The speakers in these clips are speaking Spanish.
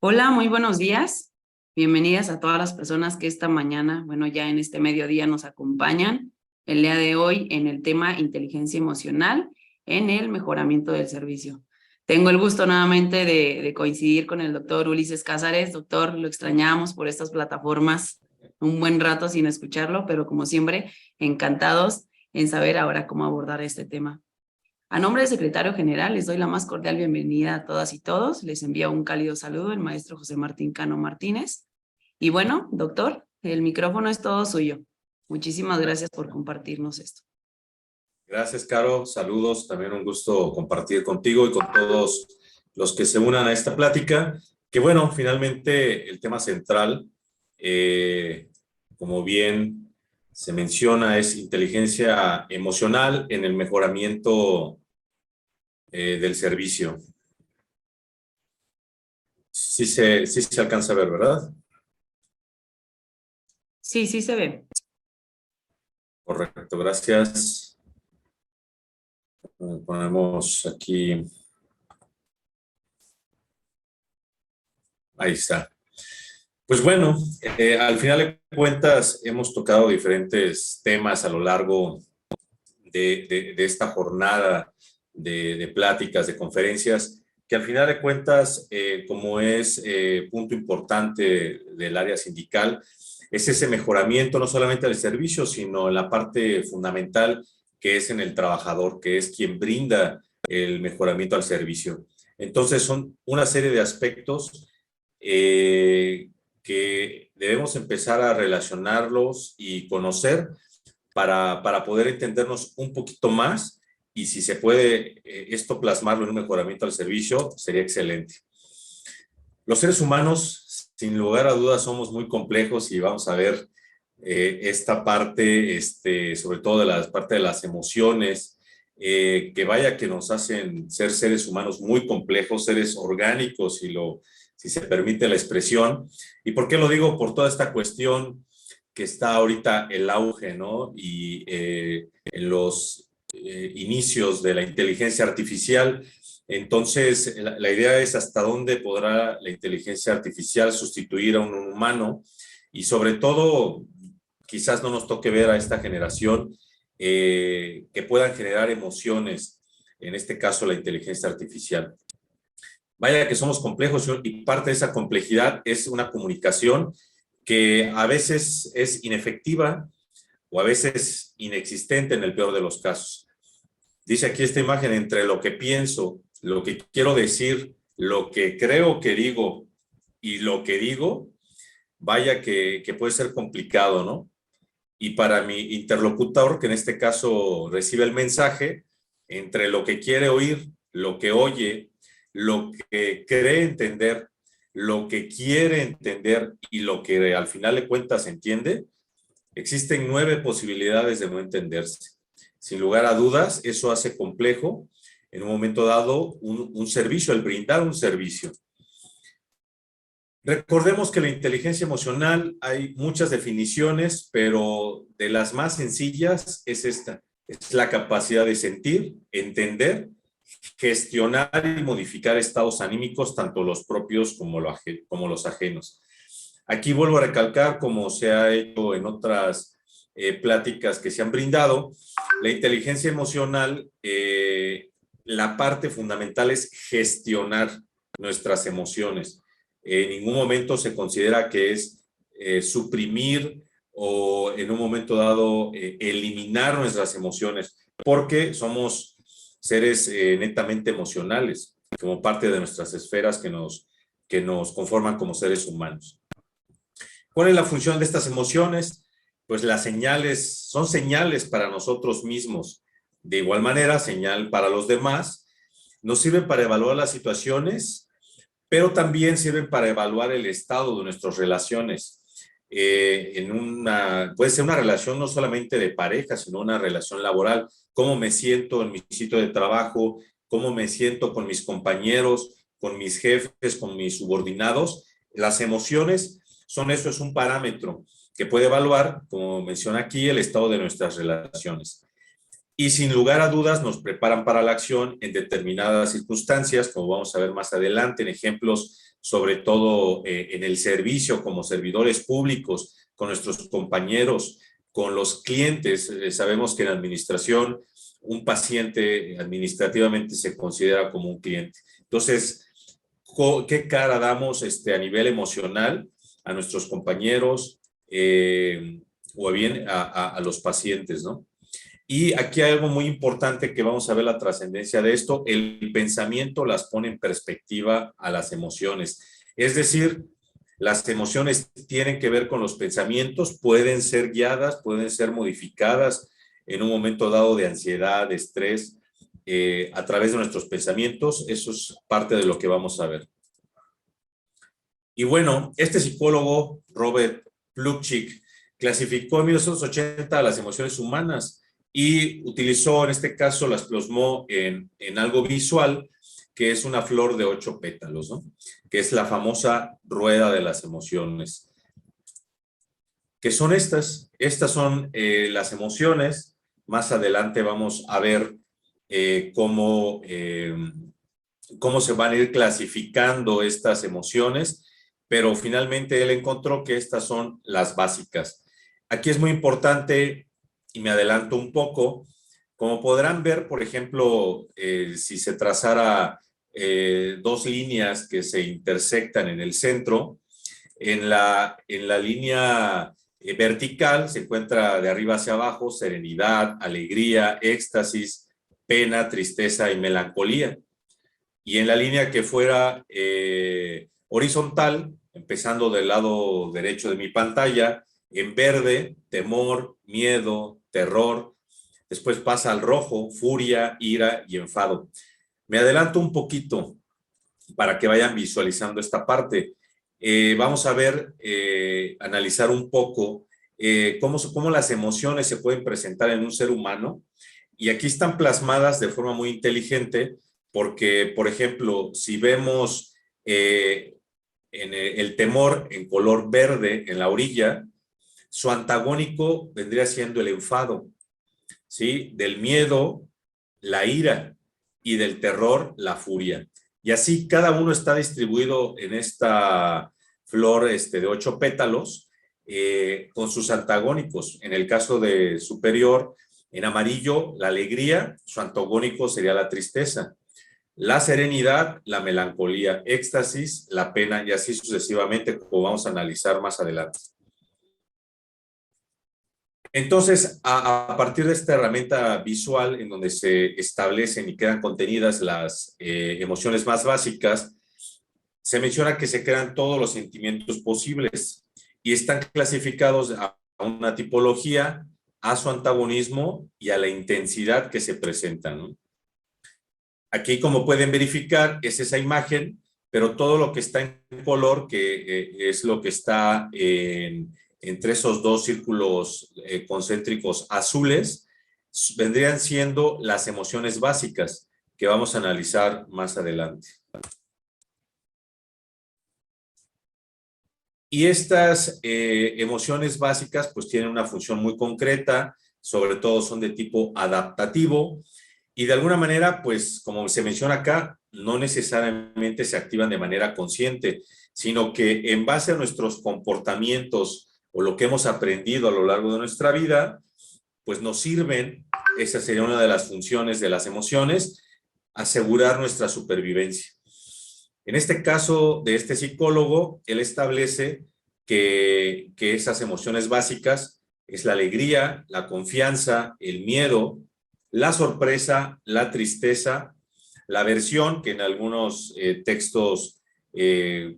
Hola, muy buenos días. Bienvenidas a todas las personas que esta mañana, bueno, ya en este mediodía nos acompañan el día de hoy en el tema inteligencia emocional en el mejoramiento del servicio. Tengo el gusto nuevamente de coincidir con el doctor Ulises Cázares. Doctor, lo extrañamos por estas plataformas un buen rato sin escucharlo, pero como siempre, encantados en saber ahora cómo abordar este tema. A nombre del secretario general, les doy la más cordial bienvenida a todas y todos. Les envía un cálido saludo el maestro José Martín Cano Martínez. Y bueno, doctor, el micrófono es todo suyo. Muchísimas gracias por compartirnos esto. Gracias, Caro. Saludos. También un gusto compartir contigo y con todos los que se unan a esta plática. Que bueno, finalmente el tema central, como bien se menciona, es inteligencia emocional en el mejoramiento del servicio. Sí se alcanza a ver, ¿verdad? Sí, sí se ve. Correcto, gracias. Ponemos aquí. Ahí está. Pues bueno, al final de cuentas hemos tocado diferentes temas a lo largo de esta jornada de pláticas, de conferencias, que al final de cuentas, como es punto importante del área sindical, es ese mejoramiento no solamente del servicio, sino la parte fundamental que es en el trabajador, que es quien brinda el mejoramiento al servicio. Entonces son una serie de aspectos que debemos empezar a relacionarlos y conocer para poder entendernos un poquito más, y si se puede esto plasmarlo en un mejoramiento al servicio, sería excelente. Los seres humanos, sin lugar a dudas, somos muy complejos y vamos a ver esta parte, sobre todo de la parte de las emociones, que vaya que nos hacen ser seres humanos muy complejos, seres orgánicos, si se permite la expresión. ¿Y por qué lo digo? Por toda esta cuestión que está ahorita el auge, ¿no? Y en los inicios de la inteligencia artificial. Entonces, la idea es hasta dónde podrá la inteligencia artificial sustituir a un humano, y sobre todo, quizás no nos toque ver a esta generación que puedan generar emociones, en este caso la inteligencia artificial. Vaya que somos complejos, y parte de esa complejidad es una comunicación que a veces es inefectiva o a veces inexistente en el peor de los casos. Dice aquí esta imagen: entre lo que pienso, lo que quiero decir, lo que creo que digo y lo que digo, vaya que puede ser complicado, ¿no? Y para mi interlocutor, que en este caso recibe el mensaje, entre lo que quiere oír, lo que oye, lo que cree entender, lo que quiere entender y lo que al final de cuentas entiende, existen 9 posibilidades de no entenderse. Sin lugar a dudas, eso hace complejo en un momento dado un servicio, el brindar un servicio. Recordemos que la inteligencia emocional hay muchas definiciones, pero de las más sencillas es esta: es la capacidad de sentir, entender, gestionar y modificar estados anímicos, tanto los propios como los ajenos. Aquí vuelvo a recalcar, como se ha hecho en otras pláticas que se han brindado, la inteligencia emocional, la parte fundamental es gestionar nuestras emociones. En ningún momento se considera que es suprimir o en un momento dado eliminar nuestras emociones, porque somos seres netamente emocionales, como parte de nuestras esferas que nos conforman como seres humanos. ¿Cuál es la función de estas emociones? Pues las señales son señales para nosotros mismos. De igual manera, señal para los demás. Nos sirven para evaluar las situaciones, pero también sirven para evaluar el estado de nuestras relaciones. Puede ser una relación no solamente de pareja, sino una relación laboral. ¿Cómo me siento en mi sitio de trabajo? ¿Cómo me siento con mis compañeros, con mis jefes, con mis subordinados? Las emociones son eso, es un parámetro que puede evaluar, como menciona aquí, el estado de nuestras relaciones. y sin lugar a dudas nos preparan para la acción en determinadas circunstancias, como vamos a ver más adelante, en ejemplos sobre todo en el servicio como servidores públicos, con nuestros compañeros, con los clientes. Sabemos que en administración un paciente administrativamente se considera como un cliente. Entonces, ¿qué cara damos a nivel emocional a nuestros compañeros o bien a los pacientes, ¿no? Y aquí hay algo muy importante que vamos a ver la trascendencia de esto. El pensamiento las pone en perspectiva a las emociones. Es decir, las emociones tienen que ver con los pensamientos, pueden ser guiadas, pueden ser modificadas en un momento dado de ansiedad, de estrés, a través de nuestros pensamientos. Eso es parte de lo que vamos a ver. Y bueno, este psicólogo, Robert Plutchik, clasificó en 1980 las emociones humanas y utilizó, en este caso, las plasmó en algo visual, que es una flor de 8 pétalos, ¿no? Que es la famosa rueda de las emociones. ¿Qué son estas? Estas son las emociones. Más adelante vamos a ver cómo se van a ir clasificando estas emociones, pero finalmente él encontró que estas son las básicas. Aquí es muy importante, y me adelanto un poco, como podrán ver, por ejemplo, si se trazara 2 líneas que se intersectan en el centro, en la línea vertical se encuentra de arriba hacia abajo serenidad, alegría, éxtasis, pena, tristeza y melancolía. Y en la línea que fuera horizontal, empezando del lado derecho de mi pantalla, en verde, temor, miedo, terror. Después pasa al rojo, furia, ira y enfado. Me adelanto un poquito para que vayan visualizando esta parte. Vamos a ver, analizar un poco cómo las emociones se pueden presentar en un ser humano. Y aquí están plasmadas de forma muy inteligente porque, por ejemplo, si vemos en el temor en color verde en la orilla, su antagónico vendría siendo el enfado, ¿sí? Del miedo, la ira, y del terror, la furia. Y así cada uno está distribuido en esta flor de 8 pétalos con sus antagónicos. En el caso de superior, en amarillo, la alegría, su antagónico sería la tristeza. La serenidad, la melancolía, éxtasis, la pena, y así sucesivamente, como vamos a analizar más adelante. Entonces, a partir de esta herramienta visual en donde se establecen y quedan contenidas las emociones más básicas, se menciona que se crean todos los sentimientos posibles y están clasificados a una tipología, a su antagonismo y a la intensidad que se presentan, ¿no? Aquí, como pueden verificar, es esa imagen, pero todo lo que está en color, que es lo que está entre esos 2 círculos concéntricos azules, vendrían siendo las emociones básicas que vamos a analizar más adelante. Y estas emociones básicas pues tienen una función muy concreta, sobre todo son de tipo adaptativo, y de alguna manera, pues, como se menciona acá, no necesariamente se activan de manera consciente, sino que en base a nuestros comportamientos o lo que hemos aprendido a lo largo de nuestra vida, pues nos sirven, esa sería una de las funciones de las emociones, asegurar nuestra supervivencia. En este caso de este psicólogo, él establece que esas emociones básicas es la alegría, la confianza, el miedo, la sorpresa, la tristeza, la aversión, que en algunos textos se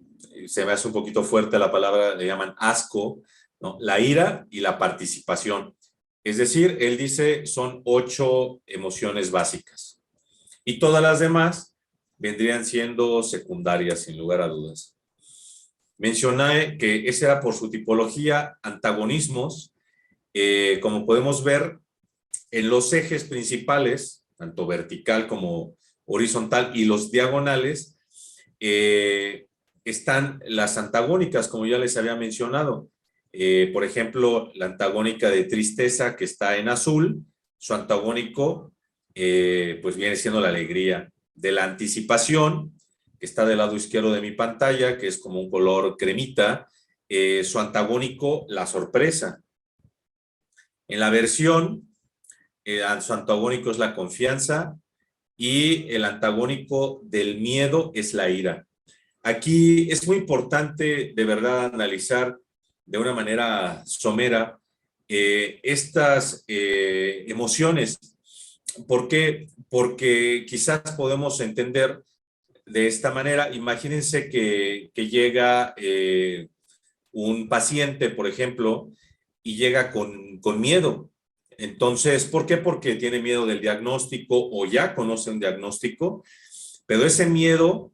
me hace un poquito fuerte la palabra, le llaman asco, ¿no? La ira y la participación. Es decir, él dice son 8 emociones básicas. Y todas las demás vendrían siendo secundarias, sin lugar a dudas. Mencioné que ese era por su tipología, antagonismos. Como podemos ver, en los ejes principales, tanto vertical como horizontal y los diagonales, están las antagónicas, como ya les había mencionado. Por ejemplo, la antagónica de tristeza que está en azul Su antagónico, pues viene siendo la alegría. De la anticipación, que está del lado izquierdo de mi pantalla, que es como un color cremita, su antagónico, la sorpresa. En la aversión, su antagónico es la confianza y el antagónico del miedo es la ira. Aquí es muy importante de verdad analizar de una manera somera estas emociones. ¿Por qué? Porque quizás podemos entender de esta manera. Imagínense que llega un paciente, por ejemplo, y llega con miedo. Entonces, ¿por qué? Porque tiene miedo del diagnóstico o ya conoce un diagnóstico, pero ese miedo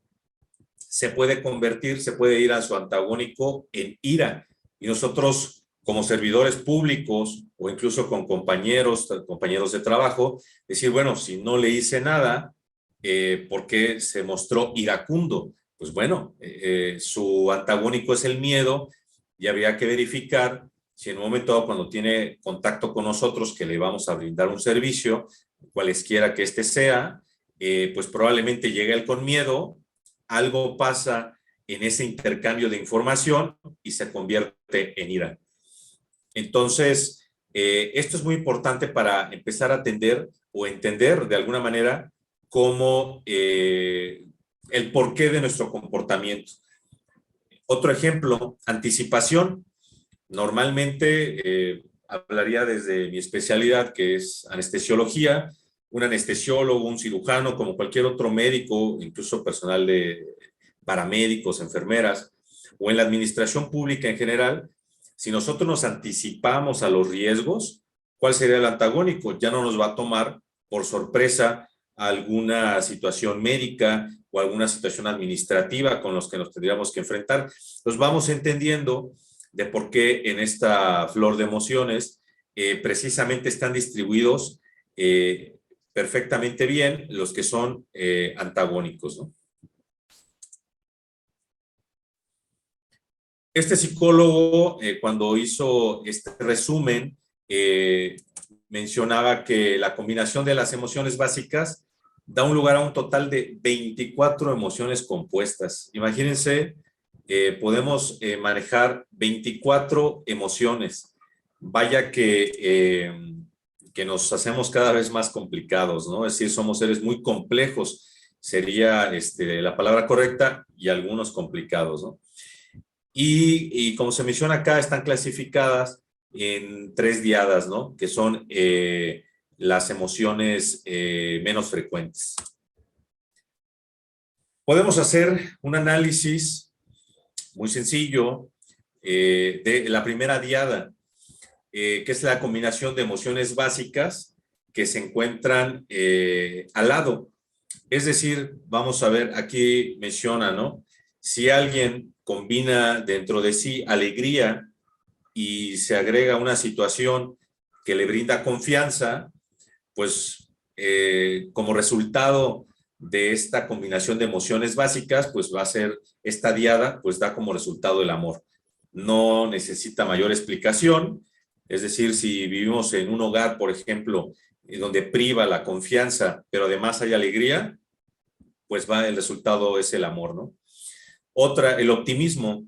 se puede convertir, se puede ir a su antagónico en ira. Y nosotros, como servidores públicos o incluso con compañeros de trabajo, decir, bueno, si no le hice nada, ¿por qué se mostró iracundo? Pues bueno, su antagónico es el miedo y habría que verificar si en un momento dado, cuando tiene contacto con nosotros, que le vamos a brindar un servicio, cualesquiera que este sea, pues probablemente llegue él con miedo, algo pasa en ese intercambio de información y se convierte en ira. Entonces, esto es muy importante para empezar a atender o entender de alguna manera cómo el porqué de nuestro comportamiento. Otro ejemplo, anticipación. Normalmente hablaría desde mi especialidad, que es anestesiología. Un anestesiólogo, un cirujano, como cualquier otro médico, incluso personal de paramédicos, enfermeras, o en la administración pública en general, si nosotros nos anticipamos a los riesgos, ¿cuál sería el antagónico? Ya no nos va a tomar por sorpresa alguna situación médica o alguna situación administrativa con los que nos tendríamos que enfrentar. Los vamos entendiendo de por qué en esta flor de emociones precisamente están distribuidos perfectamente bien los que son antagónicos, ¿no? Este psicólogo, cuando hizo este resumen, mencionaba que la combinación de las emociones básicas da un lugar a un total de 24 emociones compuestas. Imagínense, podemos manejar 24 emociones. Vaya que nos hacemos cada vez más complicados, ¿no? Es decir, somos seres muy complejos, sería la palabra correcta, y algunos complicados, ¿no? Y como se menciona acá, están clasificadas en 3 diadas, ¿no? Que son las emociones menos frecuentes. Podemos hacer un análisis muy sencillo de la primera diada, que es la combinación de emociones básicas que se encuentran al lado. Es decir, vamos a ver, aquí menciona, ¿no? Si alguien combina dentro de sí alegría y se agrega una situación que le brinda confianza, pues como resultado de esta combinación de emociones básicas, pues va a ser esta diada, pues da como resultado el amor. No necesita mayor explicación, es decir, si vivimos en un hogar, por ejemplo, donde priva la confianza, pero además hay alegría, pues el resultado es el amor, ¿no? Otra, el optimismo.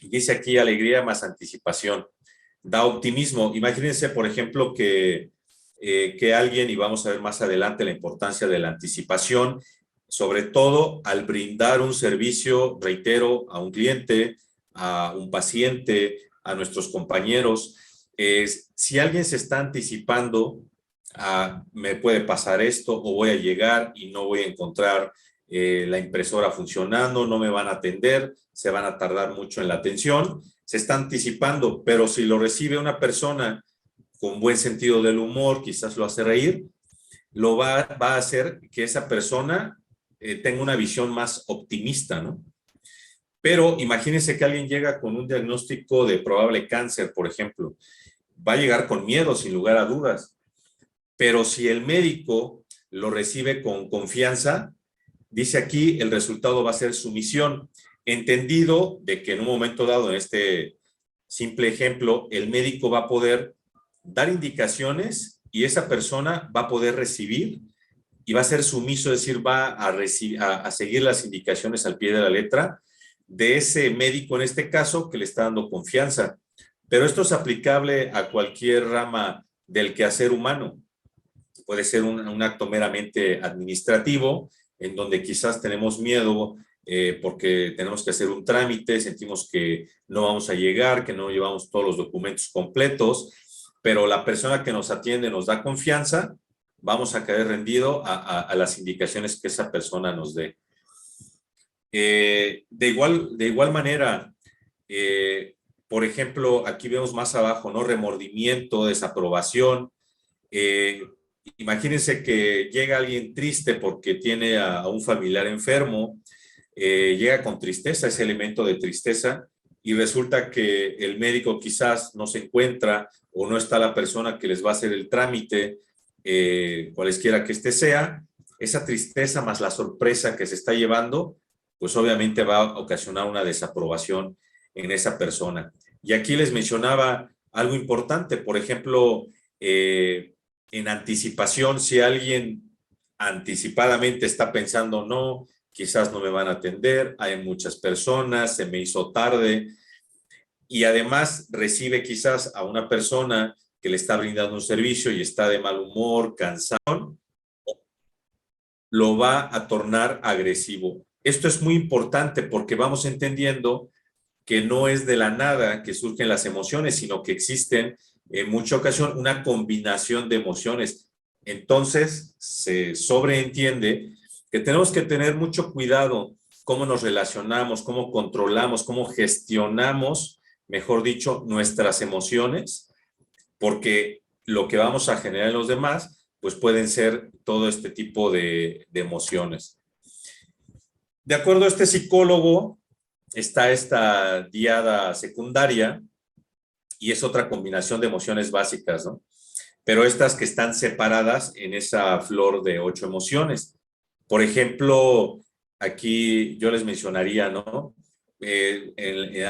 Dice aquí alegría más anticipación. Da optimismo. Imagínense, por ejemplo, que alguien, y vamos a ver más adelante la importancia de la anticipación, sobre todo al brindar un servicio, reitero, a un cliente, a un paciente, a nuestros compañeros. Si alguien se está anticipando me puede pasar esto o voy a llegar y no voy a encontrar la impresora funcionando, no me van a atender, se van a tardar mucho en la atención, se está anticipando, pero si lo recibe una persona con buen sentido del humor, quizás lo hace reír, va a hacer que esa persona tenga una visión más optimista, ¿no? Pero imagínense que alguien llega con un diagnóstico de probable cáncer, por ejemplo, va a llegar con miedo, sin lugar a dudas, pero si el médico lo recibe con confianza, dice aquí, el resultado va a ser sumisión, entendido de que en un momento dado, en este simple ejemplo, el médico va a poder dar indicaciones y esa persona va a poder recibir y va a ser sumiso, es decir, va a seguir las indicaciones al pie de la letra de ese médico en este caso que le está dando confianza. Pero esto es aplicable a cualquier rama del quehacer humano. Puede ser un acto meramente administrativo, en donde quizás tenemos miedo porque tenemos que hacer un trámite, sentimos que no vamos a llegar, que no llevamos todos los documentos completos, pero la persona que nos atiende nos da confianza, vamos a caer rendido a las indicaciones que esa persona nos dé. De igual manera, por ejemplo, aquí vemos más abajo, ¿no? Remordimiento, desaprobación. Imagínense que llega alguien triste porque tiene a un familiar enfermo, llega con tristeza, ese elemento de tristeza, y resulta que el médico quizás no se encuentra o no está la persona que les va a hacer el trámite, cualesquiera que este sea. Esa tristeza más la sorpresa que se está llevando, pues obviamente va a ocasionar una desaprobación en esa persona. Y aquí les mencionaba algo importante, por ejemplo, en anticipación, si alguien anticipadamente está pensando, no, quizás no me van a atender, hay muchas personas, se me hizo tarde, y además recibe quizás a una persona que le está brindando un servicio y está de mal humor, cansado, lo va a tornar agresivo. Esto es muy importante porque vamos entendiendo que no es de la nada que surgen las emociones, sino que existen en mucha ocasión una combinación de emociones. Entonces, se sobreentiende que tenemos que tener mucho cuidado cómo nos relacionamos, cómo controlamos, cómo gestionamos, mejor dicho, nuestras emociones, porque lo que vamos a generar en los demás, pues pueden ser todo este tipo de emociones. De acuerdo a este psicólogo, está esta diada secundaria y es otra combinación de emociones básicas, ¿no? Pero estas que están separadas en esa flor de 8 emociones. Por ejemplo, aquí yo les mencionaría, ¿no?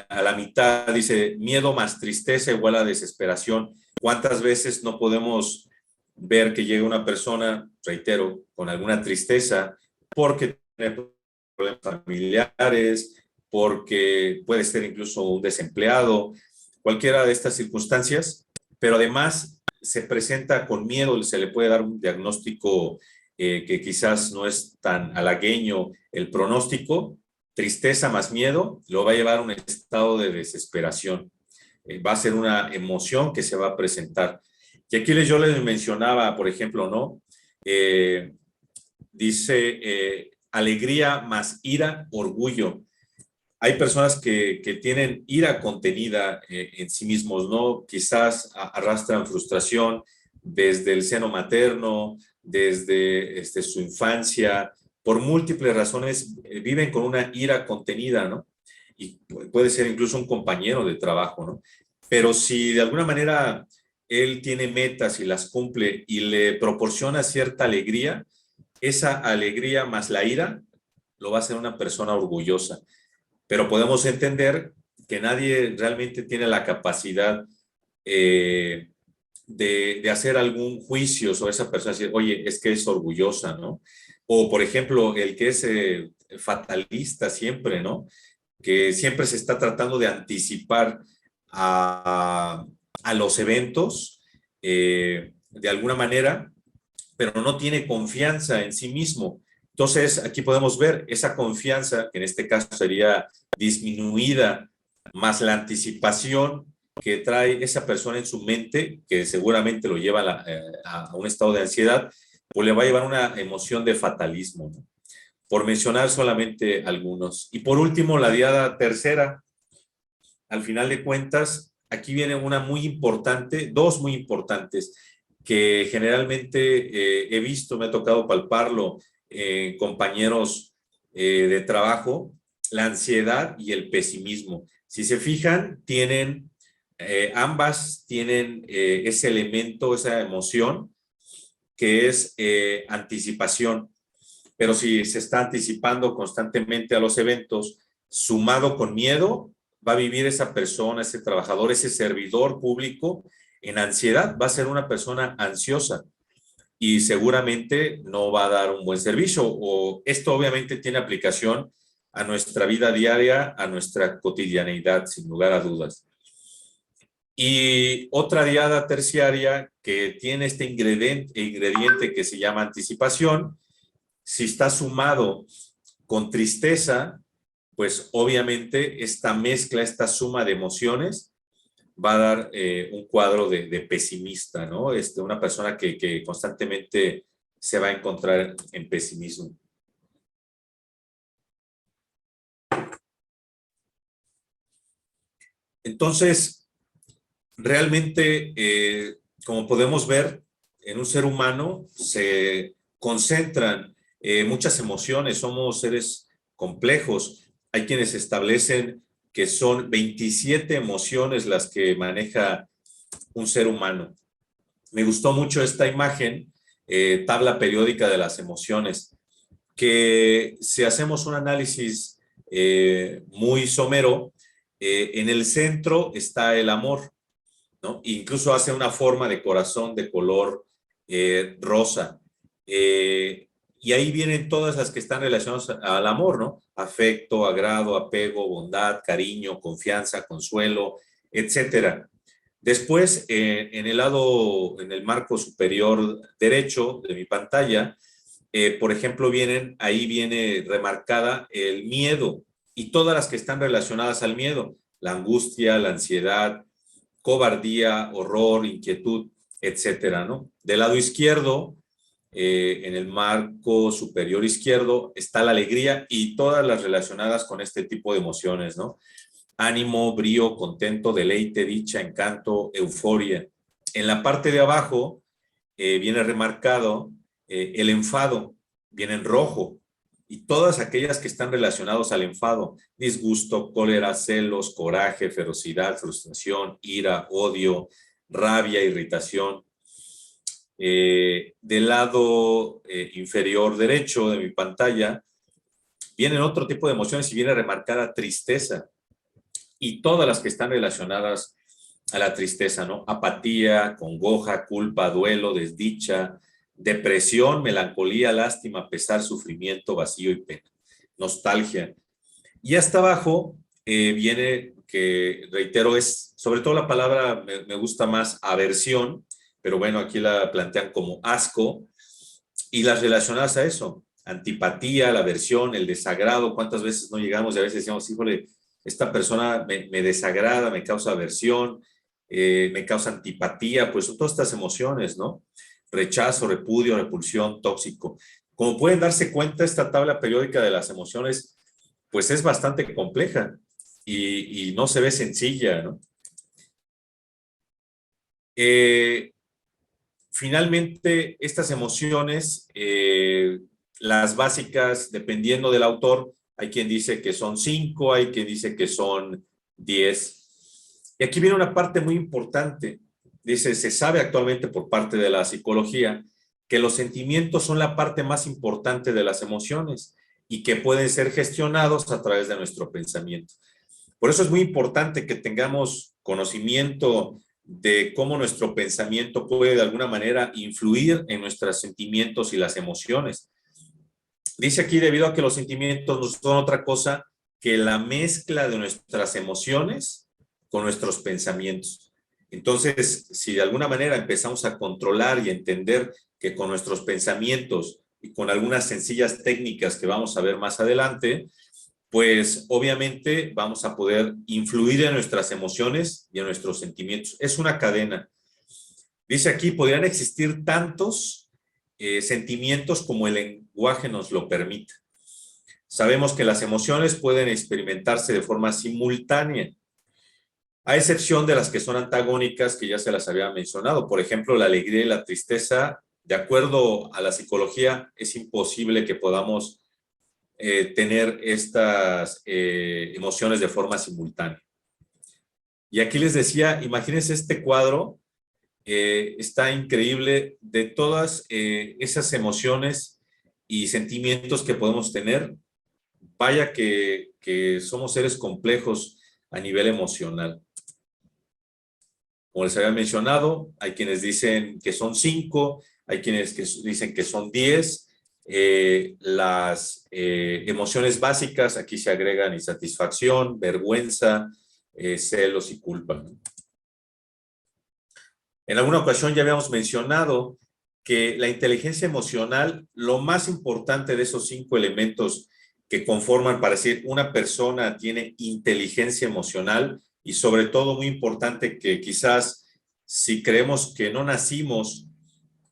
A la mitad dice miedo más tristeza igual a desesperación. ¿Cuántas veces no podemos ver que llega una persona, reitero, con alguna tristeza porque tiene problemas familiares, porque puede ser incluso un desempleado, cualquiera de estas circunstancias, pero además se presenta con miedo, se le puede dar un diagnóstico que quizás no es tan halagueño el pronóstico, tristeza más miedo, lo va a llevar a un estado de desesperación. Va a ser una emoción que se va a presentar. Y aquí yo les mencionaba, por ejemplo, ¿no? Dice alegría más ira, orgullo. Hay personas que tienen ira contenida en sí mismos, ¿no? Quizás arrastran frustración desde el seno materno, desde su infancia, por múltiples razones viven con una ira contenida, ¿no? Y puede ser incluso un compañero de trabajo, ¿no? Pero si de alguna manera él tiene metas y las cumple y le proporciona cierta alegría, esa alegría más la ira lo va a hacer una persona orgullosa. Pero podemos entender que nadie realmente tiene la capacidad de hacer algún juicio sobre esa persona, decir, oye, es que es orgullosa, ¿no? O, por ejemplo, el que es fatalista siempre, ¿no? Que siempre se está tratando de anticipar a los eventos de alguna manera, pero no tiene confianza en sí mismo. Entonces, aquí podemos ver esa confianza, que en este caso sería disminuida, más la anticipación que trae esa persona en su mente, que seguramente lo lleva a un estado de ansiedad, pues le va a llevar una emoción de fatalismo, ¿no? Por mencionar solamente algunos. Y por último, la diada tercera. Al final de cuentas, aquí viene una muy importante, dos muy importantes, que generalmente he visto, me ha tocado palparlo en compañeros de trabajo, la ansiedad y el pesimismo. Si se fijan, ambas tienen ese elemento, esa emoción, que es anticipación. Pero si se está anticipando constantemente a los eventos, sumado con miedo, va a vivir esa persona, ese trabajador, ese servidor público en ansiedad, va a ser una persona ansiosa y seguramente no va a dar un buen servicio. O esto obviamente tiene aplicación a nuestra vida diaria, a nuestra cotidianeidad, sin lugar a dudas. Y otra diada terciaria que tiene este ingrediente que se llama anticipación, si está sumado con tristeza, pues obviamente esta mezcla, esta suma de emociones va a dar un cuadro de pesimista, ¿no? Una persona que constantemente se va a encontrar en pesimismo. Entonces, realmente, como podemos ver, en un ser humano se concentran muchas emociones, somos seres complejos. Hay quienes establecen que son 27 emociones las que maneja un ser humano. Me gustó mucho esta imagen, tabla periódica de las emociones, que si hacemos un análisis muy somero, en el centro está el amor, ¿no? Incluso hace una forma de corazón de color rosa. Y ahí vienen todas las que están relacionadas al amor, ¿no? Afecto, agrado, apego, bondad, cariño, confianza, consuelo, etcétera. Después, en el lado, en el marco superior derecho de mi pantalla, por ejemplo, ahí viene remarcada el miedo y todas las que están relacionadas al miedo, la angustia, la ansiedad, cobardía, horror, inquietud, etcétera, ¿no? Del lado izquierdo, en el marco superior izquierdo, está la alegría y todas las relacionadas con este tipo de emociones, ¿no? Ánimo, brío, contento, deleite, dicha, encanto, euforia. En la parte de abajo viene remarcado el enfado, viene en rojo, y todas aquellas que están relacionadas al enfado, disgusto, cólera, celos, coraje, ferocidad, frustración, ira, odio, rabia, irritación. Del lado inferior derecho de mi pantalla, vienen otro tipo de emociones y viene remarcada tristeza, y todas las que están relacionadas a la tristeza, ¿no? Apatía, congoja, culpa, duelo, desdicha, depresión, melancolía, lástima, pesar, sufrimiento, vacío y pena, nostalgia. Y hasta abajo viene, que reitero, es sobre todo la palabra, me gusta más aversión, pero bueno, aquí la plantean como asco, y las relacionadas a eso, antipatía, la aversión, el desagrado. ¿Cuántas veces no llegamos y a veces decimos, híjole, esta persona me desagrada, me causa aversión, me causa antipatía? Pues son todas estas emociones, ¿no? Rechazo, repudio, repulsión, tóxico. Como pueden darse cuenta, esta tabla periódica de las emociones, pues es bastante compleja y no se ve sencilla, ¿no? Finalmente, estas emociones, las básicas, dependiendo del autor, hay quien dice que son 5, hay quien dice que son 10. Y aquí viene una parte muy importante. Dice, se sabe actualmente por parte de la psicología que los sentimientos son la parte más importante de las emociones y que pueden ser gestionados a través de nuestro pensamiento. Por eso es muy importante que tengamos conocimiento de cómo nuestro pensamiento puede de alguna manera influir en nuestros sentimientos y las emociones. Dice aquí, debido a que los sentimientos no son otra cosa que la mezcla de nuestras emociones con nuestros pensamientos. Entonces, si de alguna manera empezamos a controlar y entender que con nuestros pensamientos y con algunas sencillas técnicas que vamos a ver más adelante, pues obviamente vamos a poder influir en nuestras emociones y en nuestros sentimientos. Es una cadena. Dice aquí, podrían existir tantos sentimientos como el lenguaje nos lo permita. Sabemos que las emociones pueden experimentarse de forma simultánea, a excepción de las que son antagónicas, que ya se las había mencionado. Por ejemplo, la alegría y la tristeza, de acuerdo a la psicología, es imposible que podamos tener estas emociones de forma simultánea. Y aquí les decía, imagínense este cuadro, está increíble, de todas esas emociones y sentimientos que podemos tener. Vaya que somos seres complejos a nivel emocional. Como les había mencionado, hay quienes dicen que son 5, hay quienes dicen que son 10. Las emociones básicas, aquí se agregan insatisfacción, vergüenza, celos y culpa, ¿no? En alguna ocasión ya habíamos mencionado que la inteligencia emocional, lo más importante de esos 5 elementos que conforman para decir una persona tiene inteligencia emocional, y sobre todo muy importante que quizás si creemos que no nacimos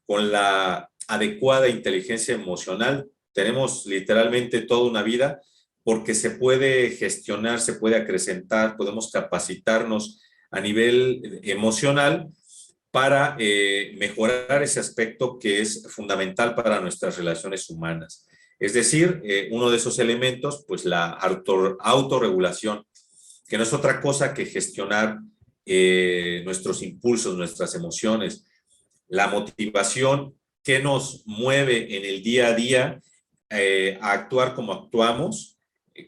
con la adecuada inteligencia emocional, tenemos literalmente toda una vida, porque se puede gestionar, se puede acrecentar, podemos capacitarnos a nivel emocional para mejorar ese aspecto que es fundamental para nuestras relaciones humanas. Es decir, uno de esos elementos, pues la autorregulación, que no es otra cosa que gestionar nuestros impulsos, nuestras emociones, la motivación que nos mueve en el día a día a actuar como actuamos,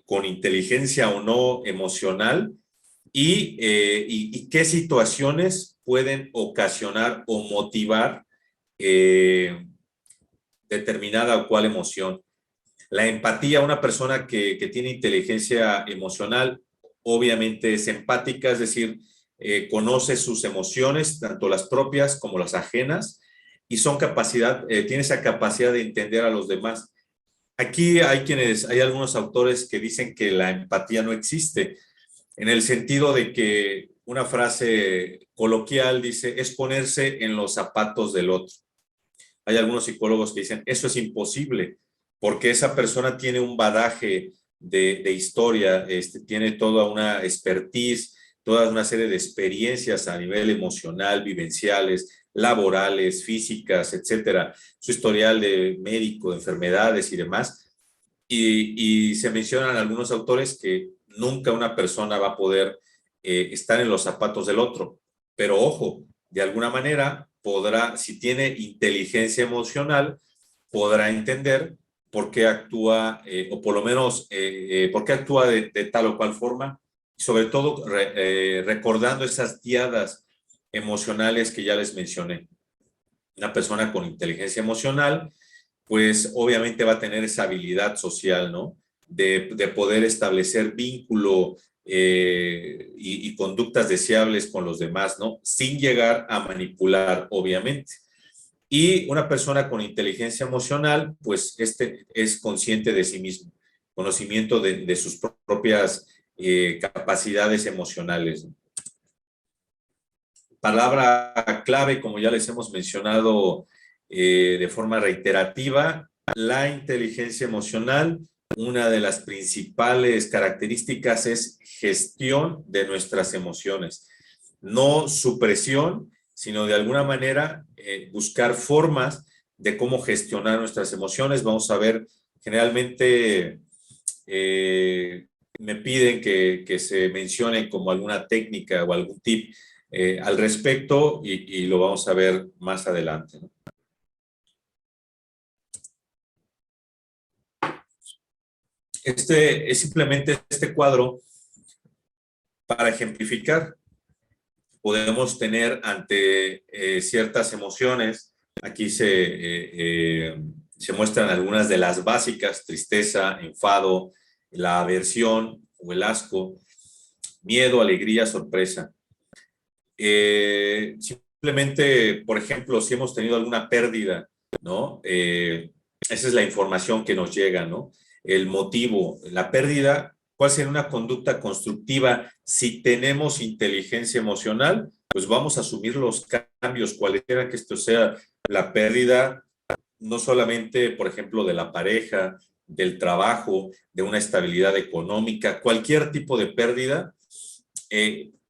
con inteligencia o no emocional, y qué situaciones pueden ocasionar o motivar determinada o cual emoción. La empatía, una persona que tiene inteligencia emocional, obviamente es empática, es decir, conoce sus emociones, tanto las propias como las ajenas, y tiene esa capacidad de entender a los demás. Aquí hay algunos autores que dicen que la empatía no existe, en el sentido de que una frase coloquial dice, es ponerse en los zapatos del otro. Hay algunos psicólogos que dicen, eso es imposible, porque esa persona tiene un bagaje de historia, tiene toda una expertise, toda una serie de experiencias a nivel emocional, vivenciales, laborales, físicas, etcétera, su historial de médico, de enfermedades y demás. Y se mencionan algunos autores que nunca una persona va a poder estar en los zapatos del otro. Pero ojo, de alguna manera podrá, si tiene inteligencia emocional, podrá entender por qué actúa, o por lo menos por qué actúa de tal o cual forma, sobre todo recordando esas diadas emocionales que ya les mencioné. Una persona con inteligencia emocional, pues obviamente va a tener esa habilidad social, ¿no? De poder establecer vínculo y conductas deseables con los demás, ¿no? Sin llegar a manipular, obviamente. Y una persona con inteligencia emocional, pues es consciente de sí mismo, conocimiento de sus propias capacidades emocionales, ¿no? Palabra clave, como ya les hemos mencionado de forma reiterativa, la inteligencia emocional, una de las principales características es gestión de nuestras emociones. No supresión, sino de alguna manera buscar formas de cómo gestionar nuestras emociones. Vamos a ver, generalmente me piden que se mencione como alguna técnica o algún tip al respecto, y lo vamos a ver más adelante, ¿no? Es simplemente este cuadro para ejemplificar. Podemos tener ante ciertas emociones, aquí se muestran algunas de las básicas: tristeza, enfado, la aversión o el asco, miedo, alegría, sorpresa. Simplemente, por ejemplo, si hemos tenido alguna pérdida, ¿no? Esa es la información que nos llega, ¿no? El motivo, la pérdida, ¿cuál sería una conducta constructiva? Si tenemos inteligencia emocional, pues vamos a asumir los cambios, cualquiera que esto sea. La pérdida, no solamente, por ejemplo, de la pareja, del trabajo, de una estabilidad económica, cualquier tipo de pérdida,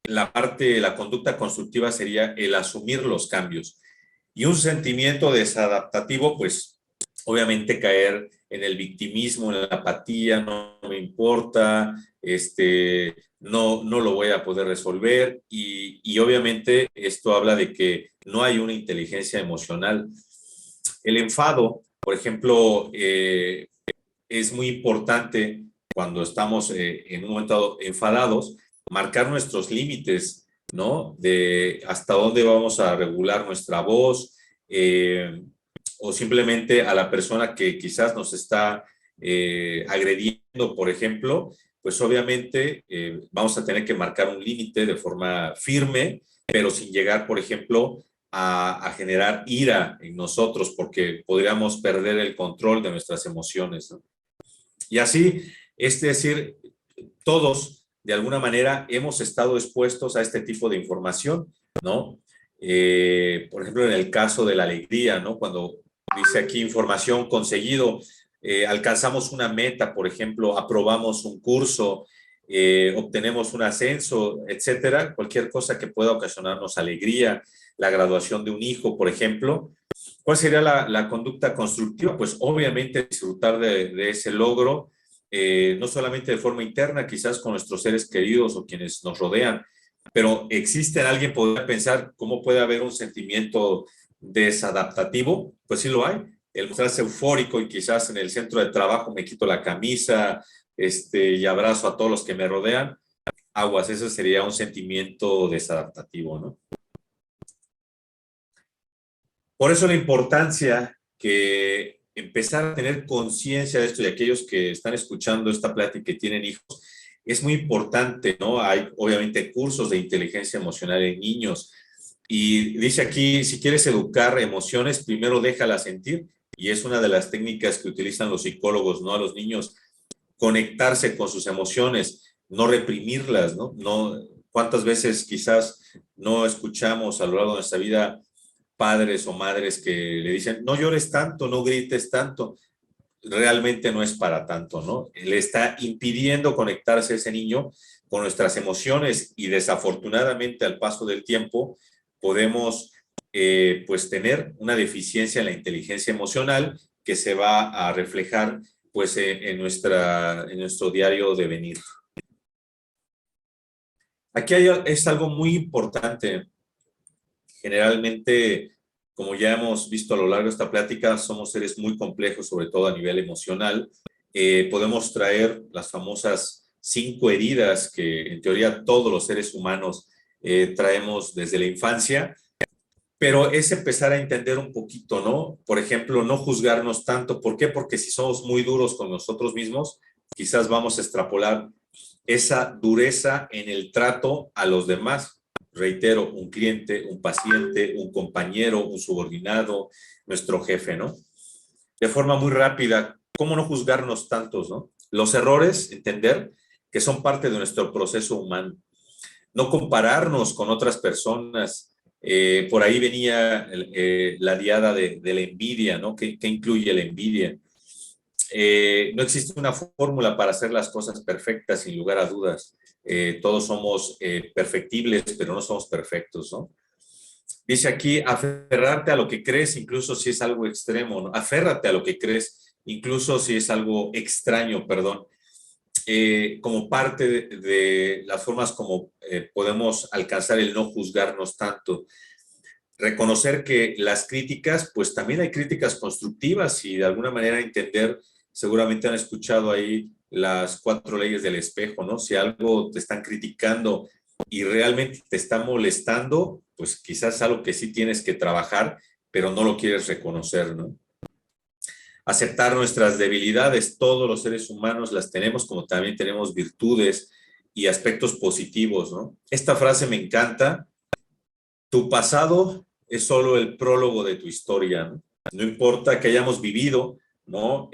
la conducta constructiva sería el asumir los cambios. Y un sentimiento desadaptativo, pues obviamente caer en el victimismo, en la apatía, no me importa, no lo voy a poder resolver, y obviamente esto habla de que no hay una inteligencia emocional. El enfado, por ejemplo, es muy importante cuando estamos en un momento enfadados, marcar nuestros límites, ¿no? De hasta dónde vamos a regular nuestra voz, o simplemente a la persona que quizás nos está agrediendo, por ejemplo, pues obviamente vamos a tener que marcar un límite de forma firme, pero sin llegar, por ejemplo, a generar ira en nosotros, porque podríamos perder el control de nuestras emociones, ¿no? Y así, es decir, todos de alguna manera hemos estado expuestos a este tipo de información, ¿no? Por ejemplo, en el caso de la alegría, ¿no? Cuando dice aquí información conseguido, alcanzamos una meta, por ejemplo, aprobamos un curso, obtenemos un ascenso, etcétera, cualquier cosa que pueda ocasionarnos alegría, la graduación de un hijo, por ejemplo. ¿Cuál sería la conducta constructiva? Pues obviamente disfrutar de ese logro, no solamente de forma interna, quizás con nuestros seres queridos o quienes nos rodean, pero existe alguien, podría pensar, ¿cómo puede haber un sentimiento desadaptativo? Pues sí lo hay. El mostrarse eufórico y quizás en el centro de trabajo me quito la camisa, y abrazo a todos los que me rodean. Aguas, eso sería un sentimiento desadaptativo, ¿no? Por eso la importancia que empezar a tener conciencia de esto, y aquellos que están escuchando esta plática y tienen hijos, es muy importante, ¿no? Hay obviamente cursos de inteligencia emocional en niños, y dice aquí, si quieres educar emociones, primero déjalas sentir, y es una de las técnicas que utilizan los psicólogos, ¿no? A los niños, conectarse con sus emociones, no reprimirlas, ¿no? No, ¿cuántas veces quizás no escuchamos a lo largo de nuestra vida padres o madres que le dicen, no llores tanto, no grites tanto? Realmente no es para tanto, ¿no? Le está impidiendo conectarse ese niño con nuestras emociones, y desafortunadamente al paso del tiempo podemos pues tener una deficiencia en la inteligencia emocional que se va a reflejar pues en nuestro diario devenir. Aquí es algo muy importante. Generalmente, como ya hemos visto a lo largo de esta plática, somos seres muy complejos, sobre todo a nivel emocional. Podemos traer las famosas 5 heridas que en teoría todos los seres humanos traemos desde la infancia, pero es empezar a entender un poquito, ¿no? Por ejemplo, no juzgarnos tanto. ¿Por qué? Porque si somos muy duros con nosotros mismos, quizás vamos a extrapolar esa dureza en el trato a los demás. Reitero, un cliente, un paciente, un compañero, un subordinado, nuestro jefe, ¿no? De forma muy rápida, ¿cómo no juzgarnos tantos, no? Los errores, entender que son parte de nuestro proceso humano. No compararnos con otras personas. Por ahí venía la diada de la envidia, ¿no? ¿Qué incluye la envidia? No existe una fórmula para hacer las cosas perfectas, sin lugar a dudas. Todos somos perfectibles, pero no somos perfectos, ¿no? Dice aquí, aferrarte a lo que crees, incluso si es algo extremo, ¿no? Aférrate a lo que crees, incluso si es algo extraño, perdón. Como parte de las formas como podemos alcanzar el no juzgarnos tanto. Reconocer que las críticas, pues también hay críticas constructivas, y de alguna manera entender, seguramente han escuchado ahí las 4 leyes del espejo, ¿no? Si algo te están criticando y realmente te está molestando, pues quizás es algo que sí tienes que trabajar, pero no lo quieres reconocer, ¿no? Aceptar nuestras debilidades. Todos los seres humanos las tenemos, como también tenemos virtudes y aspectos positivos, ¿no? Esta frase me encanta. Tu pasado es solo el prólogo de tu historia, ¿no? No importa que hayamos vivido, ¿no?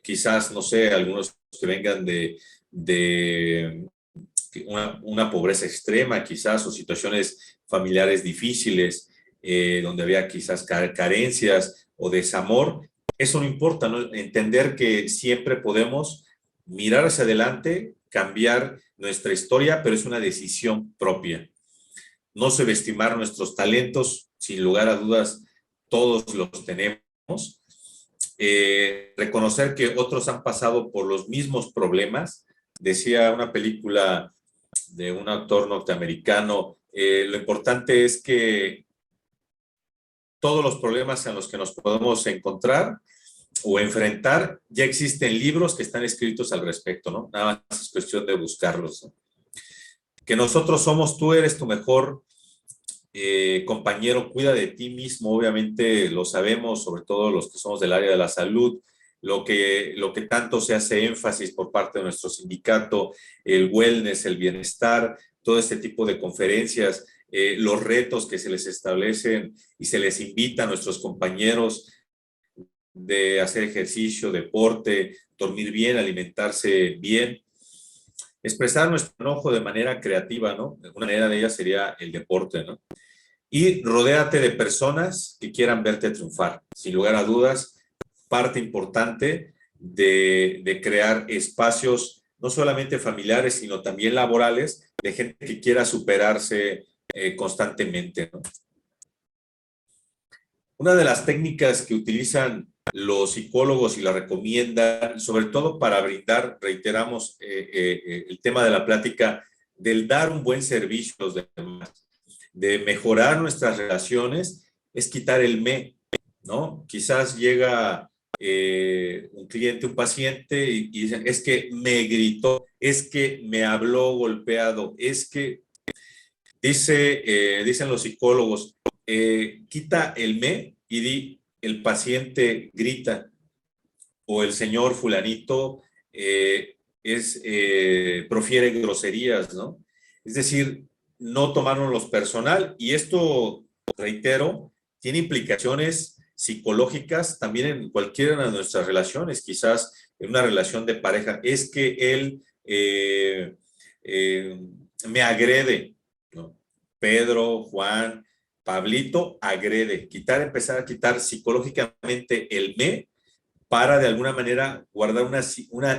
Quizás, no sé, algunos que vengan de una pobreza extrema, quizás, o situaciones familiares difíciles, donde había quizás carencias o desamor. Eso no importa, ¿no? Entender que siempre podemos mirar hacia adelante, cambiar nuestra historia, pero es una decisión propia. No subestimar nuestros talentos, sin lugar a dudas, todos los tenemos. Reconocer que otros han pasado por los mismos problemas. Decía una película de un actor norteamericano, lo importante es que todos los problemas en los que nos podemos encontrar o enfrentar, ya existen libros que están escritos al respecto, ¿no? Nada más es cuestión de buscarlos, ¿no? que nosotros somos, tú eres tu mejor compañero, cuida de ti mismo, obviamente lo sabemos, sobre todo los que somos del área de la salud, lo que tanto se hace énfasis por parte de nuestro sindicato, el wellness, el bienestar, todo este tipo de conferencias, los retos que se les establecen y se les invita a nuestros compañeros de hacer ejercicio, deporte, dormir bien, alimentarse bien, expresar nuestro enojo de manera creativa, ¿no? Una manera de ellas sería el deporte, ¿no? Y rodéate de personas que quieran verte triunfar. Sin lugar a dudas, parte importante de crear espacios no solamente familiares, sino también laborales, de gente que quiera superarse constantemente, ¿no? Una de las técnicas que utilizan los psicólogos y la recomiendan, sobre todo para brindar, reiteramos, el tema de la plática, del dar un buen servicio a los demás, de mejorar nuestras relaciones, es quitar el me, ¿no? Quizás llega un cliente, un paciente, y dicen, es que me gritó, es que me habló golpeado, es que, dicen los psicólogos, quita el me y di, el paciente grita, o el señor fulanito profiere groserías, ¿no? Es decir, no tomárnoslos personal, y esto, reitero, tiene implicaciones psicológicas también en cualquiera de nuestras relaciones, quizás en una relación de pareja, es que él eh, me agrede, ¿no? Pedro, Juan, Pablito agrede, empezar a quitar psicológicamente el me, para de alguna manera guardar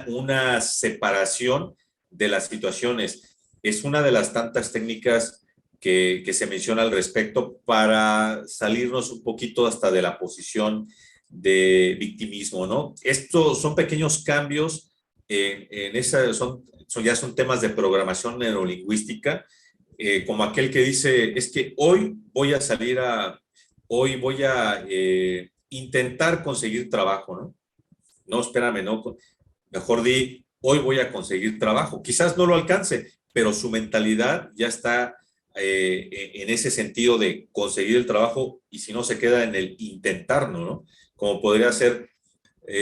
una separación de las situaciones. Es una de las tantas técnicas que se menciona al respecto para salirnos un poquito hasta de la posición de victimismo, ¿no? Estos son pequeños cambios en esa, ya son temas de programación neurolingüística, como aquel que dice, es que hoy voy a intentar conseguir trabajo, ¿no? No, espérame, no, mejor di, hoy voy a conseguir trabajo. Quizás no lo alcance, pero su mentalidad ya está en ese sentido de conseguir el trabajo, y si no se queda en el intentarlo, ¿no? Como podría ser,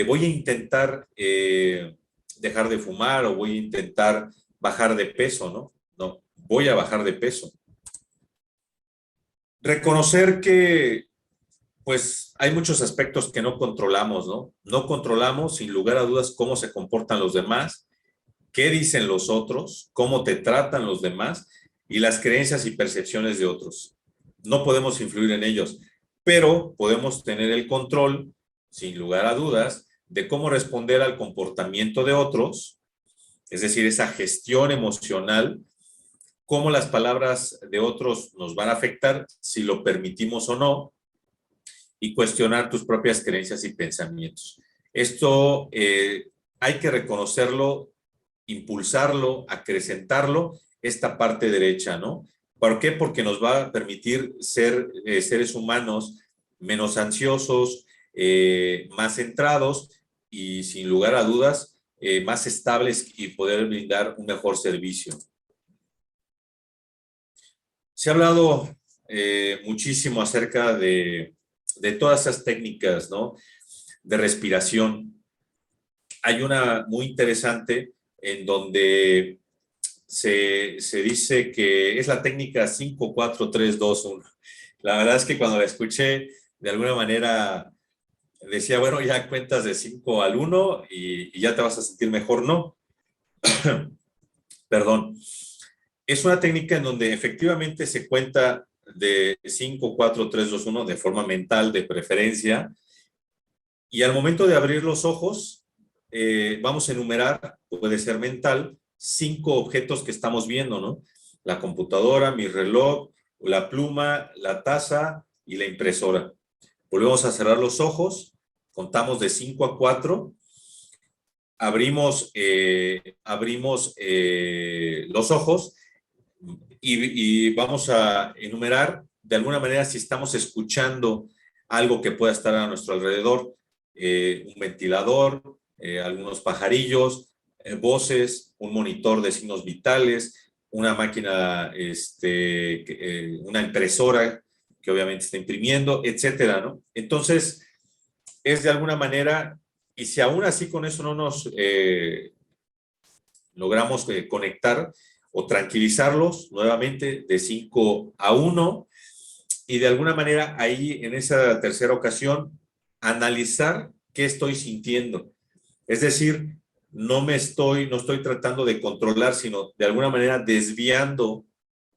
voy a intentar dejar de fumar, o voy a intentar bajar de peso, ¿no? No, voy a bajar de peso. Reconocer que pues hay muchos aspectos que no controlamos, ¿no? No controlamos, sin lugar a dudas, cómo se comportan los demás, qué dicen los otros, cómo te tratan los demás y las creencias y percepciones de otros. No podemos influir en ellos, pero podemos tener el control, sin lugar a dudas, de cómo responder al comportamiento de otros, es decir, esa gestión emocional, cómo las palabras de otros nos van a afectar, si lo permitimos o no, y cuestionar tus propias creencias y pensamientos. Esto hay que reconocerlo, impulsarlo, acrecentarlo, esta parte derecha, ¿no? ¿Por qué? Porque nos va a permitir ser seres humanos menos ansiosos, más centrados y, sin lugar a dudas, más estables, y poder brindar un mejor servicio. Se ha hablado muchísimo acerca de todas esas técnicas, ¿no? De respiración. Hay una muy interesante en donde se dice que es la técnica 5-4-3-2-1. La verdad es que cuando la escuché, de alguna manera decía, bueno, ya cuentas de 5 al 1 y ya te vas a sentir mejor. No, perdón. Es una técnica en donde efectivamente se cuenta de 5-4-3-2-1 de forma mental, de preferencia, y al momento de abrir los ojos, vamos a enumerar, puede ser mental, 5 objetos que estamos viendo, ¿no? La computadora, mi reloj, la pluma, la taza y la impresora. Volvemos a cerrar los ojos, contamos de 5 a 4, abrimos los ojos y vamos a enumerar de alguna manera si estamos escuchando algo que pueda estar a nuestro alrededor, un ventilador, algunos pajarillos, voces, un monitor de signos vitales, una máquina, una impresora que obviamente está imprimiendo, etcétera, ¿no? Entonces, es de alguna manera, y si aún así con eso no nos logramos conectar o tranquilizarlos nuevamente de 5 a 1, y de alguna manera ahí en esa tercera ocasión analizar qué estoy sintiendo. Es decir, no estoy tratando de controlar, sino de alguna manera desviando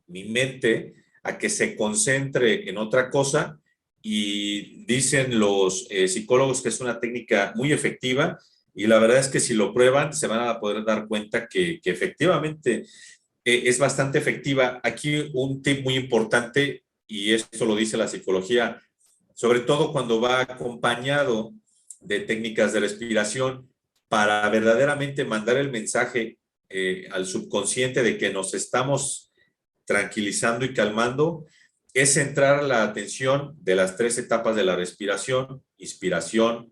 mi mente a que se concentre en otra cosa, y dicen los psicólogos que es una técnica muy efectiva, y la verdad es que si lo prueban se van a poder dar cuenta que efectivamente es bastante efectiva. Aquí un tip muy importante, y esto lo dice la psicología, sobre todo cuando va acompañado de técnicas de respiración, para verdaderamente mandar el mensaje al subconsciente de que nos estamos tranquilizando y calmando, es centrar la atención de las 3 etapas de la respiración: inspiración,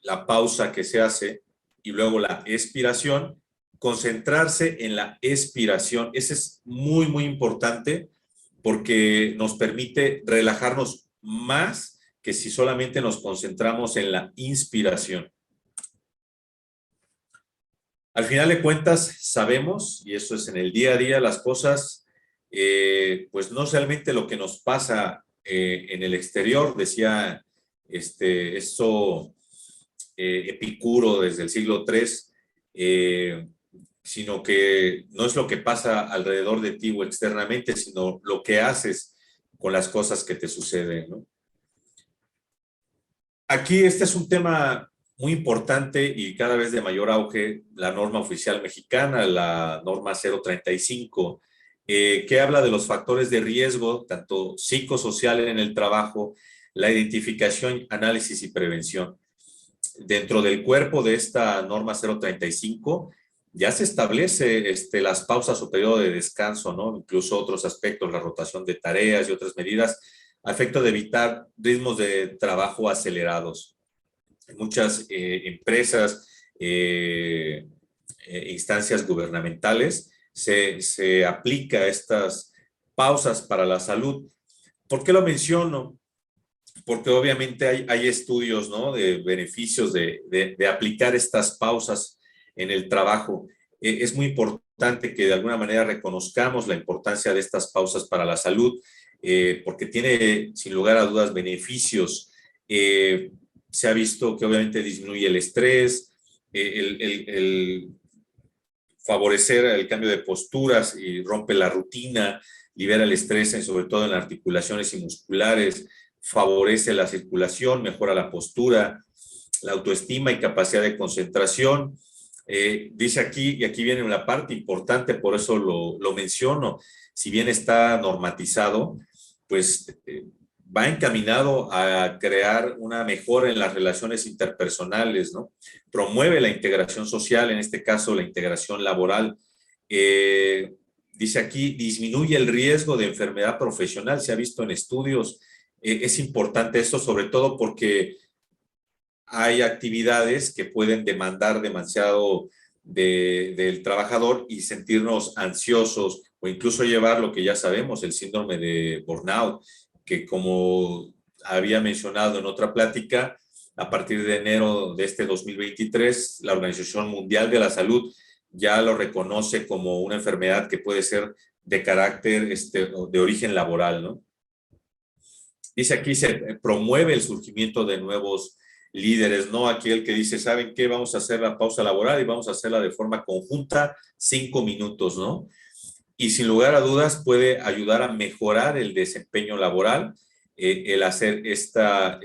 la pausa que se hace y luego la expiración. Concentrarse en la expiración, ese es muy, muy importante, porque nos permite relajarnos más que si solamente nos concentramos en la inspiración. Al final de cuentas, sabemos, y eso es en el día a día, las cosas, pues no solamente lo que nos pasa en el exterior, decía esto Epicuro desde el siglo III, sino que no es lo que pasa alrededor de ti o externamente, sino lo que haces con las cosas que te suceden, ¿no? Aquí este es un tema muy importante y cada vez de mayor auge, la norma oficial mexicana, la norma 035, que habla de los factores de riesgo, tanto psicosocial en el trabajo, la identificación, análisis y prevención. Dentro del cuerpo de esta norma 035 ya se establece las pausas o periodo de descanso, ¿no? Incluso otros aspectos, la rotación de tareas y otras medidas a efecto de evitar ritmos de trabajo acelerados. En muchas empresas, instancias gubernamentales, se aplica estas pausas para la salud. ¿Por qué lo menciono? Porque obviamente hay estudios, ¿no?, de beneficios de aplicar estas pausas en el trabajo. Es muy importante que de alguna manera reconozcamos la importancia de estas pausas para la salud, porque tiene sin lugar a dudas beneficios. Se ha visto que obviamente disminuye el estrés, el favorecer el cambio de posturas y rompe la rutina, libera el estrés, sobre todo en las articulaciones y musculares, favorece la circulación, mejora la postura, la autoestima y capacidad de concentración. Dice aquí, y aquí viene una parte importante, por eso lo menciono, si bien está normatizado, pues va encaminado a crear una mejora en las relaciones interpersonales, ¿no? Promueve la integración social, en este caso la integración laboral. Dice aquí, disminuye el riesgo de enfermedad profesional, se ha visto en estudios. Es importante esto, sobre todo porque hay actividades que pueden demandar demasiado del trabajador y sentirnos ansiosos, o incluso llevar lo que ya sabemos, el síndrome de burnout, que como había mencionado en otra plática, a partir de enero de este 2023, la Organización Mundial de la Salud ya lo reconoce como una enfermedad que puede ser de carácter, de origen laboral, ¿no? Dice aquí, se promueve el surgimiento de nuevos líderes, no aquel que dice, ¿saben qué? Vamos a hacer la pausa laboral y vamos a hacerla de forma conjunta, 5 minutos, ¿no? Y sin lugar a dudas puede ayudar a mejorar el desempeño laboral, el hacer estas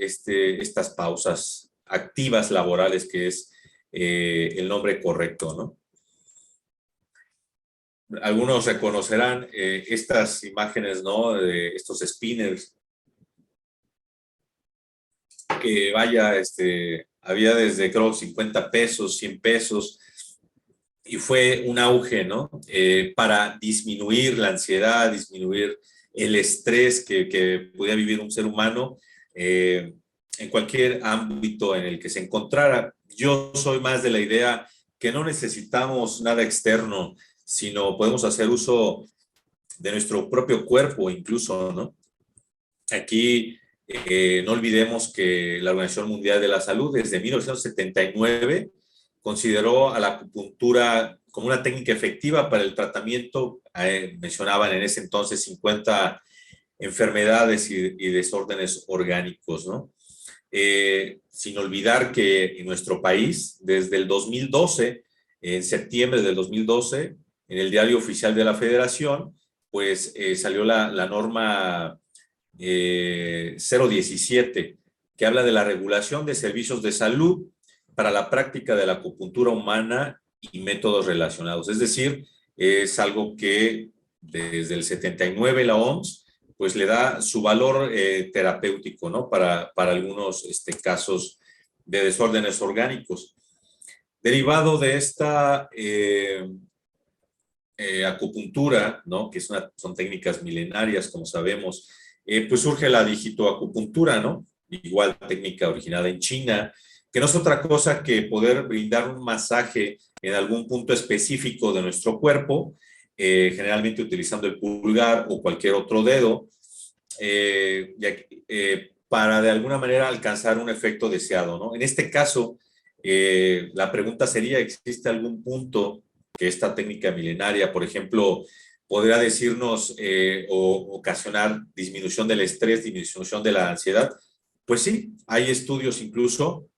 pausas activas laborales, que es el nombre correcto, ¿no? Algunos reconocerán estas imágenes, ¿no?, de estos spinners, que vaya, había desde creo 50 pesos, 100 pesos, y fue un auge, ¿no? Para disminuir la ansiedad, disminuir el estrés que podía vivir un ser humano en cualquier ámbito en el que se encontrara. Yo soy más de la idea que no necesitamos nada externo, sino podemos hacer uso de nuestro propio cuerpo incluso, ¿no? Aquí no olvidemos que la Organización Mundial de la Salud desde 1979 consideró a la acupuntura como una técnica efectiva para el tratamiento, mencionaban en ese entonces 50 enfermedades y desórdenes orgánicos, ¿no? Sin olvidar que en nuestro país, desde el 2012, en septiembre del 2012, en el Diario Oficial de la Federación, pues salió la norma 017, que habla de la regulación de servicios de salud para la práctica de la acupuntura humana y métodos relacionados. Es decir, es algo que desde el 79 la OMS pues le da su valor terapéutico, ¿no? Para algunos casos de desórdenes orgánicos. Derivado de esta acupuntura, ¿no? Que son técnicas milenarias, como sabemos, pues surge la digitoacupuntura, ¿no? Igual técnica originada en China, que no es otra cosa que poder brindar un masaje en algún punto específico de nuestro cuerpo, generalmente utilizando el pulgar o cualquier otro dedo, para de alguna manera alcanzar un efecto deseado, ¿no? En este caso, la pregunta sería, ¿existe algún punto que esta técnica milenaria, por ejemplo, podría decirnos o ocasionar disminución del estrés, disminución de la ansiedad? Pues sí, hay estudios incluso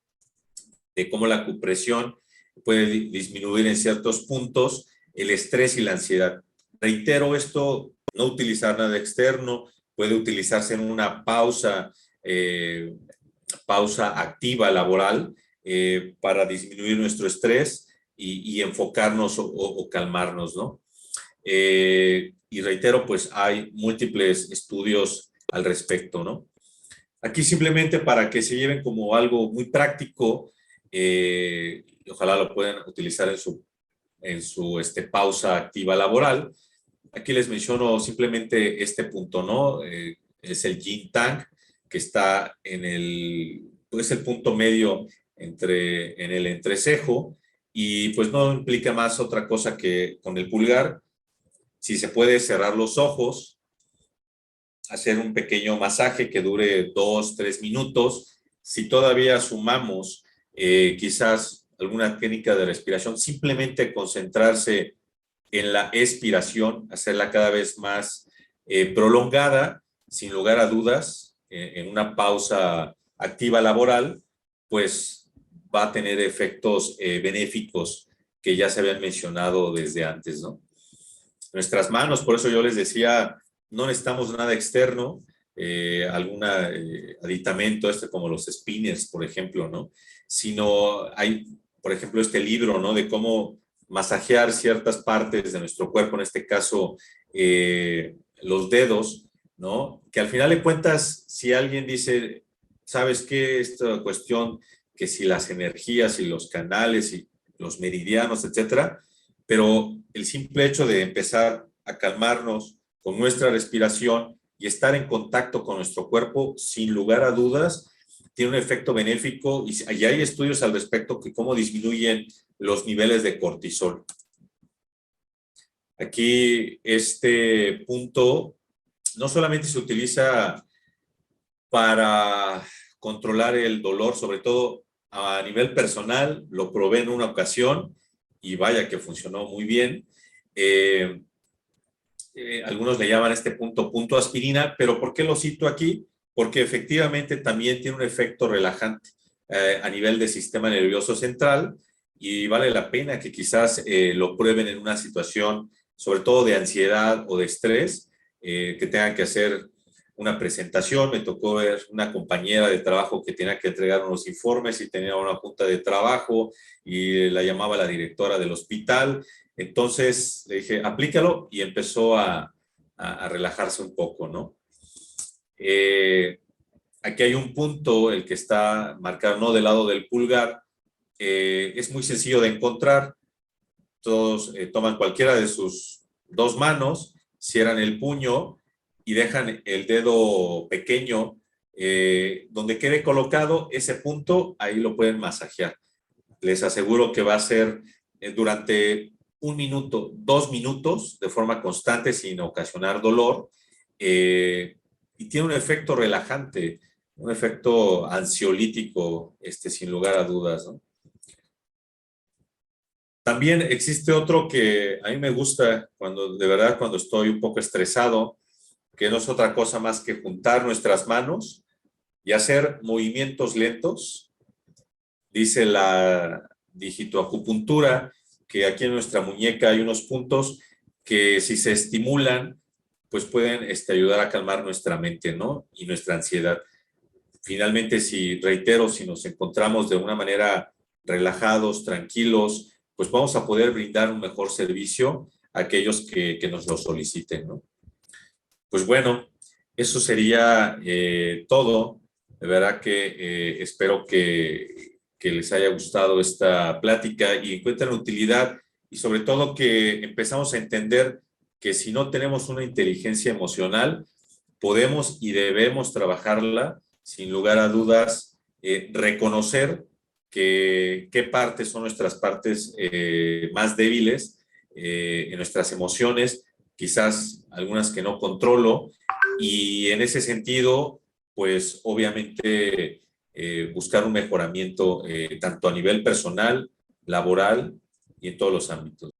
de cómo la acupresión puede disminuir en ciertos puntos el estrés y la ansiedad. Reitero esto, no utilizar nada externo, puede utilizarse en una pausa activa laboral para disminuir nuestro estrés y enfocarnos o calmarnos, ¿no? Y reitero, pues hay múltiples estudios al respecto, ¿no? Aquí simplemente para que se lleven como algo muy práctico, ojalá lo puedan utilizar en su pausa activa laboral. Aquí les menciono simplemente este punto, ¿no? Es el yin tang, que está pues el punto medio en el entrecejo, y pues no implica más otra cosa que con el pulgar, si se puede cerrar los ojos, hacer un pequeño masaje que dure 2, 3 minutos. Si todavía sumamos quizás alguna técnica de respiración, simplemente concentrarse en la expiración, hacerla cada vez más prolongada, sin lugar a dudas, en una pausa activa laboral, pues va a tener efectos benéficos que ya se habían mencionado desde antes, ¿no? Nuestras manos, por eso yo les decía, no necesitamos nada externo, algún aditamento, como los spinners, por ejemplo, ¿no? Sino hay, por ejemplo, este libro, ¿no? De cómo masajear ciertas partes de nuestro cuerpo, en este caso, los dedos, ¿no? Que al final de cuentas, si alguien dice, ¿sabes qué? Esta cuestión, que si las energías y los canales y los meridianos, etcétera, pero el simple hecho de empezar a calmarnos con nuestra respiración y estar en contacto con nuestro cuerpo, sin lugar a dudas, tiene un efecto benéfico, y hay estudios al respecto que cómo disminuyen los niveles de cortisol. Aquí este punto no solamente se utiliza para controlar el dolor, sobre todo a nivel personal, lo probé en una ocasión y vaya que funcionó muy bien. Algunos le llaman este punto aspirina, pero ¿por qué lo cito aquí? Porque efectivamente también tiene un efecto relajante a nivel del sistema nervioso central, y vale la pena que quizás lo prueben en una situación, sobre todo de ansiedad o de estrés, que tengan que hacer una presentación. Me tocó ver una compañera de trabajo que tenía que entregar unos informes y tenía una junta de trabajo y la llamaba la directora del hospital. Entonces le dije, aplícalo, y empezó a relajarse un poco, ¿no? Aquí hay un punto, el que está marcado no del lado del pulgar, es muy sencillo de encontrar. Todos toman cualquiera de sus dos manos, cierran el puño y dejan el dedo pequeño donde quede colocado ese punto, ahí lo pueden masajear. Les aseguro que va a ser durante 1 minuto, 2 minutos de forma constante sin ocasionar dolor, y tiene un efecto relajante, un efecto ansiolítico, sin lugar a dudas, ¿no? También existe otro que a mí me gusta de verdad, cuando estoy un poco estresado, que no es otra cosa más que juntar nuestras manos y hacer movimientos lentos. Dice la digitoacupuntura que aquí en nuestra muñeca hay unos puntos que, si se estimulan, pues pueden ayudar a calmar nuestra mente, ¿no? Y nuestra ansiedad. Finalmente, si nos encontramos de una manera relajados, tranquilos, pues vamos a poder brindar un mejor servicio a aquellos que nos lo soliciten, ¿no? Pues bueno, eso sería todo. De verdad que espero que les haya gustado esta plática y encuentren utilidad, y sobre todo que empezamos a entender que si no tenemos una inteligencia emocional, podemos y debemos trabajarla, sin lugar a dudas, reconocer qué partes son nuestras partes más débiles en nuestras emociones, quizás algunas que no controlo, y en ese sentido, pues obviamente buscar un mejoramiento tanto a nivel personal, laboral y en todos los ámbitos.